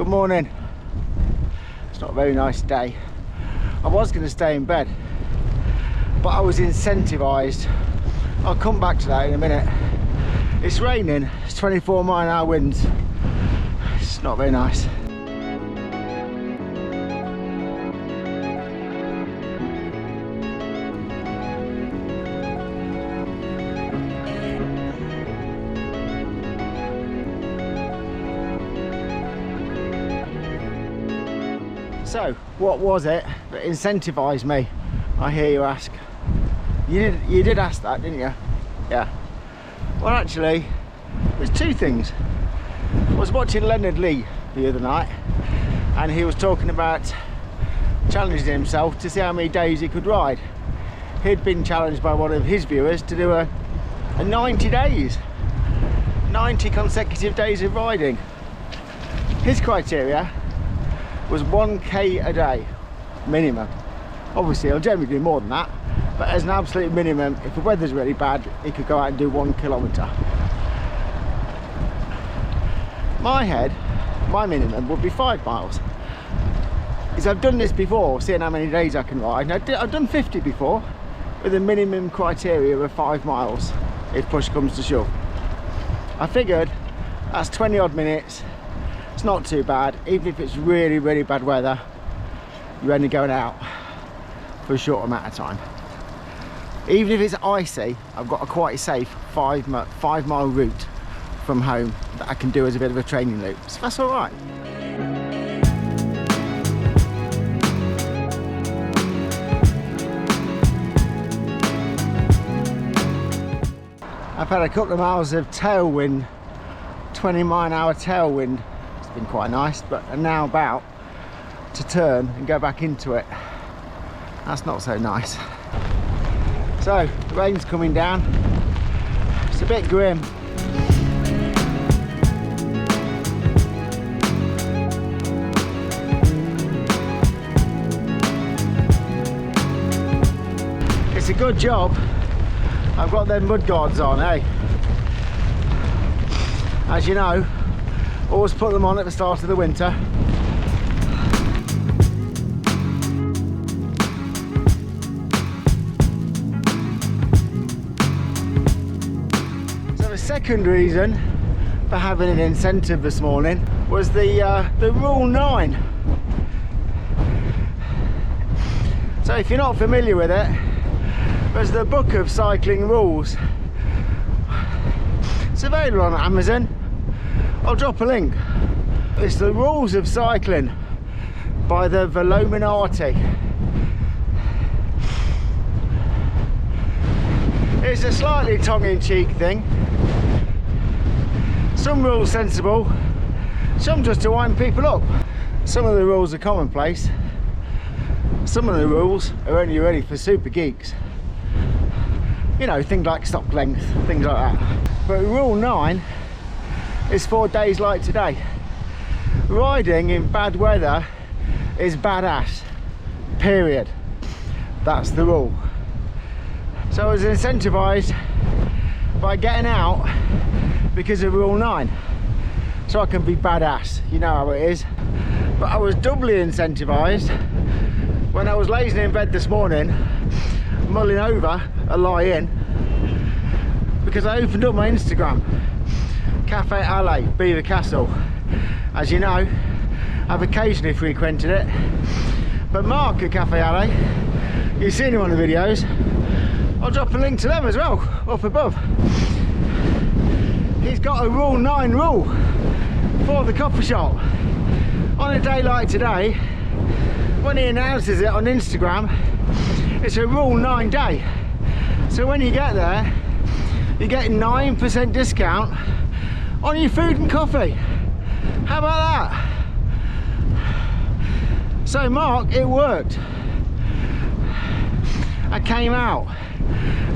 Good morning. It's not a very nice day. I was going to stay in bed, but I was incentivised. I'll come back to that in a minute. It's raining, it's 24-mile-an-hour winds. It's not very nice. So, what was it that incentivised me? I hear you ask. You did ask that, didn't you? Yeah. Well, actually, there's two things. I was watching Leonard Lee the other night, and he was talking about challenging himself to see how many days he could ride. He'd been challenged by one of his viewers to do a 90 days. 90 consecutive days of riding. His criteria was 1k a day minimum. Obviously I'll generally do more than that, but as an absolute minimum, if the weather's really bad, he could go out and do 1 kilometre. My minimum would be 5 miles. Because I've done this before, seeing how many days I can ride. I've done 50 before with a minimum criteria of 5 miles if push comes to shove. I figured that's 20 odd minutes. It's not too bad, even if it's really, really bad weather. You're only going out for a short amount of time. Even if it's icy, I've got a quite safe 5 mile route from home that I can do as a bit of a training loop, so that's all right. I've had a couple of miles of tailwind, 20-mile-an-hour tailwind. Been quite nice, but I'm now about to turn and go back into it. That's not so nice. So the rain's coming down. It's a bit grim. It's a good job I've got them mud guards on, eh? As you know, always put them on at the start of the winter. So the second reason for having an incentive this morning was the Rule 9. So if you're not familiar with it, there's the book of cycling rules. It's available on Amazon. I'll drop a link. It's the rules of cycling by the Velominati. It's a slightly tongue-in-cheek thing. Some rules sensible, some just to wind people up. Some of the rules are commonplace. Some of the rules are only ready for super geeks. You know, things like stop length, things like that. But Rule 9 is for days like today. Riding in bad weather is badass, period. That's the rule. So I was incentivised by getting out because of Rule 9, so I can be badass. You know how it is. But I was doubly incentivised when I was lazing in bed this morning, mulling over a lie in, because I opened up my Instagram. Cafe Allez, Beaver Castle. As you know, I've occasionally frequented it, but Mark at Cafe Allez, you've seen him on the videos. I'll drop a link to them as well, up above. He's got a Rule 9 rule for the coffee shop. On a day like today, when he announces it on Instagram, it's a Rule 9 day. So when you get there, you get 9% discount on your food and coffee. How about that? So Mark, it worked. I came out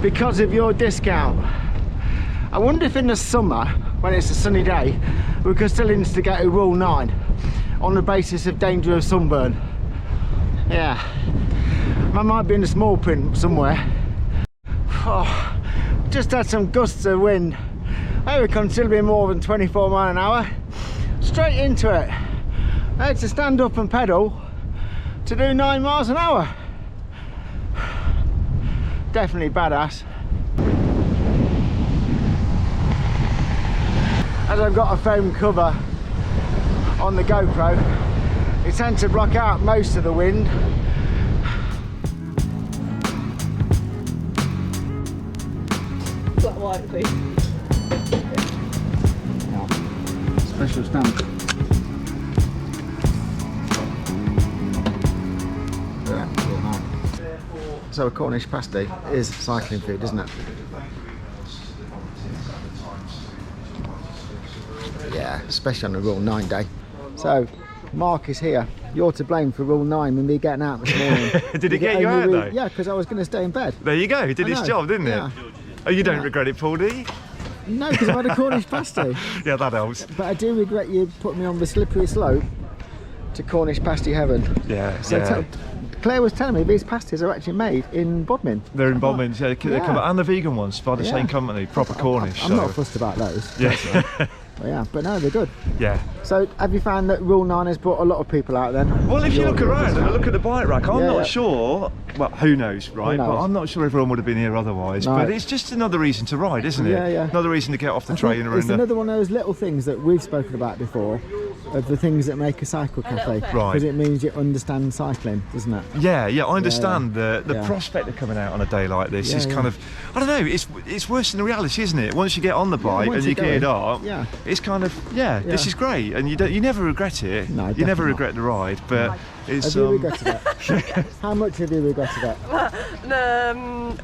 because of your discount. I wonder if in the summer, when it's a sunny day, we could still instigate a Rule 9 on the basis of danger of sunburn. Yeah, that might be in the small print somewhere. Oh, just had some gusts of wind. They were considerably more than 24 miles an hour. Straight into it. I had to stand up and pedal to do 9 miles an hour. Definitely badass. As I've got a foam cover on the GoPro, it tends to block out most of the wind. Flat white, please. Special stamp. So a Cornish pasty is cycling food, isn't it? Yeah, especially on a Rule 9 day. So, Mark is here. You're to blame for Rule 9 and me getting out this morning. Did it get you out though? Yeah, because I was going to stay in bed. There you go, he did his job, didn't yeah. it? Oh, you don't regret it, Paul, do you? No, because I've had a Cornish pasty. Yeah, that helps. But I do regret you putting me on the slippery slope to Cornish pasty heaven. Yeah, so yeah. Claire was telling me these pasties are actually made in Bodmin. They're in Bodmin, yeah, they come out, and the vegan ones by the same company, proper Cornish. I'm not fussed about those. Yeah. Yeah, but no, they're good. Yeah. So have you found that Rule 9 has brought a lot of people out then? Well, if you look around and look at the bike rack, I'm not yeah. sure, well, who knows, right? Who knows? But I'm not sure everyone would have been here otherwise. No. But it's just another reason to ride, isn't it? Yeah, yeah. Another reason to get off the trainer. It's another one of those little things that we've spoken about before, of the things that make a cycle cafe. Right. Because it means you understand cycling, doesn't it? Yeah, yeah, I understand the Yeah. prospect of coming out on a day like this Yeah, is kind of, I don't know, it's worse than the reality, isn't it? Once you get on the bike once and you you go geared in, up, yeah. it's kind of, this is great, and you never regret it. No, you never definitely regret the ride, but it's Have you regretted it? How much have you regretted it?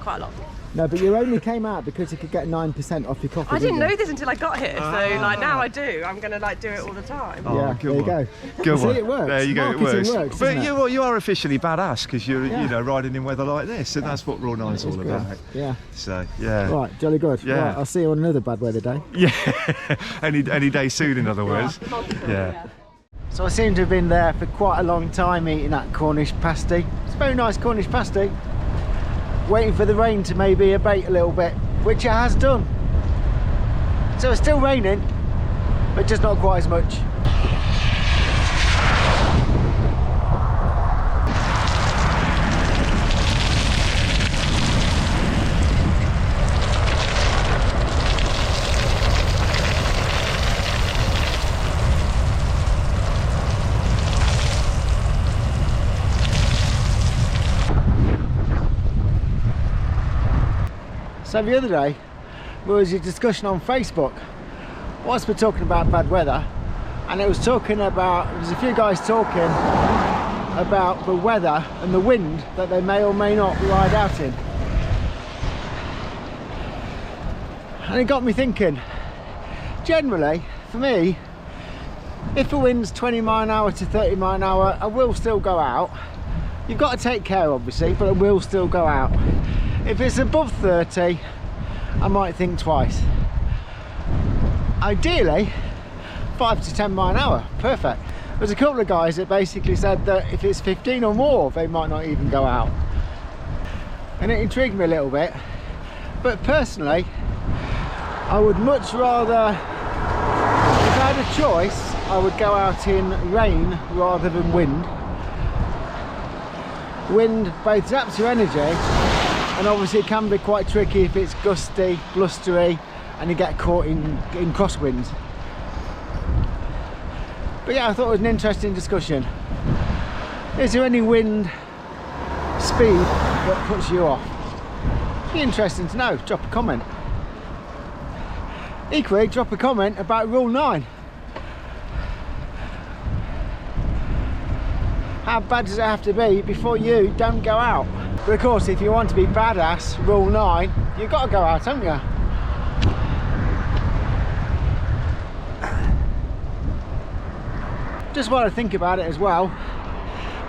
Quite a lot. No, but you only came out because you could get 9% off your coffee. I didn't know this until I got here, so like now I do. I'm gonna like do it all the time. Oh, Yeah, good there you one. go. Good See, one. it works. There you go, it Marketing works. doesn't But it? you are officially badass because you're Yeah. you know, riding in weather like this, and that's what Rule 9's all It's about. good. Yeah. So yeah. Right, jolly good. Yeah. Right, I'll see you on another bad weather day. Yeah. any day soon, in other words. Yeah. So I seem to have been there for quite a long time eating that Cornish pasty. It's a very nice Cornish pasty. Waiting for the rain to maybe abate a little bit, which it has done. So it's still raining, but just not quite as much. So the other day, there was a discussion on Facebook whilst we're talking about bad weather, and it was talking about, there's a few guys talking about the weather and the wind that they may or may not ride out in. And it got me thinking, generally, for me, if the wind's 20 mile an hour to 30 mile an hour, I will still go out. You've got to take care obviously, but I will still go out. If it's above 30, I might think twice. Ideally, 5 to 10 mile an hour, perfect. There's a couple of guys that basically said that if it's 15 or more, they might not even go out. And it intrigued me a little bit. But personally, I would much rather, if I had a choice, I would go out in rain rather than wind. Wind both zaps your energy, and obviously it can be quite tricky if it's gusty, blustery, and you get caught in crosswinds. But yeah, I thought it was an interesting discussion. Is there any wind speed that puts you off? Be interesting to know. Drop a comment. Equally, drop a comment about Rule 9. How bad does it have to be before you don't go out? But of course, if you want to be badass, Rule 9, you've got to go out, haven't you? Just want to think about it as well.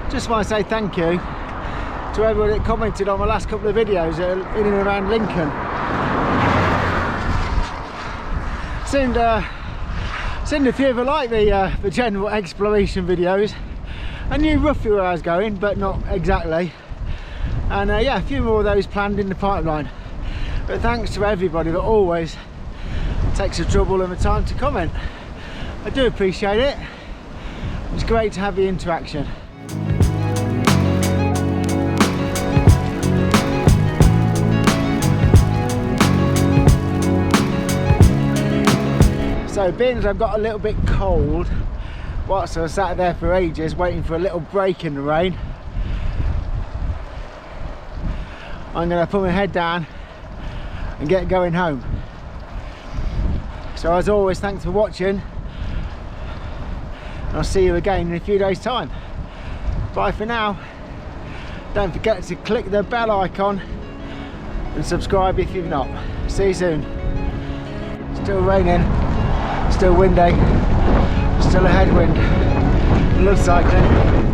Just want to say thank you to everyone that commented on my last couple of videos in and around Lincoln. Seemed a few of you like the general exploration videos. I knew roughly where I was going, but not exactly. And yeah, a few more of those planned in the pipeline. But thanks to everybody that always takes the trouble and the time to comment. I do appreciate it. It's great to have the interaction. So being as I've got a little bit cold, whilst I was sat there for ages waiting for a little break in the rain, I'm going to put my head down and get going home. So as always, thanks for watching. I'll see you again in a few days' time. Bye for now. Don't forget to click the bell icon and subscribe if you've not. See you soon. Still raining, still windy, still a headwind. Love cycling.